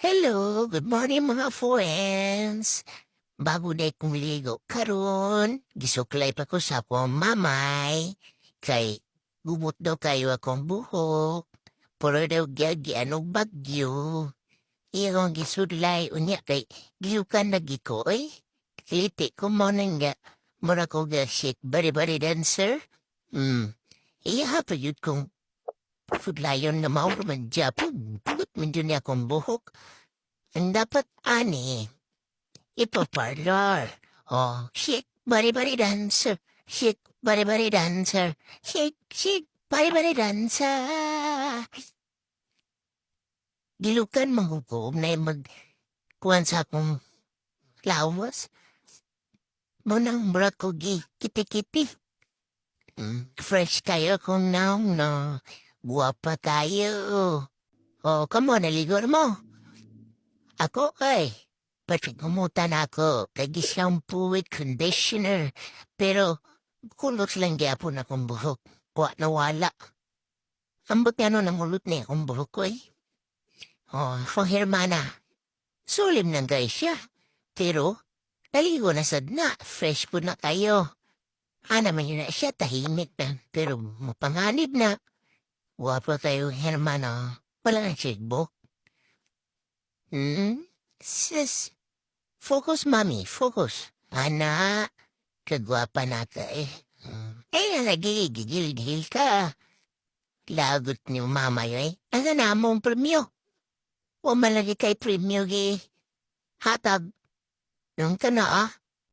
Hello, good morning mga friends. Bago na kong ligo karon, gisuklay pa ko sa akong mamay. Kay gumot daw kayo akong buhok. Pero daw gyagyan og bagyo. Iyong gisudlay unya kay giukan na gikoy. Kiliti ko mo na nga. Mura ko shake bari-bari dancer. Iya pa yun kong sudlayon na mauruman Japon. Pugot man dyan niya akong buhok. Ang dapat ani. Ipa-parlor. Oh, shake, bari-bari dancer. Shake, bari-bari dancer. Shake, shake, bari-bari dancer. Gilukan manghukom na magkuhan sa akong lawas. Munang bra ko kiti-kiti. Fresh kayo kung naong no. Guwapa kayo. Oh, come on, naligor mo. Ako pati gumutan ako kay shampoo with conditioner. Pero kulot lang gyapon akong buhok. Kuha na wala. Ambot nga nun ang ulot niya akong buhok ko Oh, for hermana. Sulim nang guys siya. Pero, naligo na sad na. Fresh po na kayo. Naman yun na siya, tahimik na. Pero mapanganib na. Wapa kayo, hermana. Wala nang checkbook. Sis, focus, mami, focus. Ana, kagwapa na ka nagigigil ka. Lagot ni mama yun Ano na mong premyo? O malagi kay premyo Hatag. Nung ka na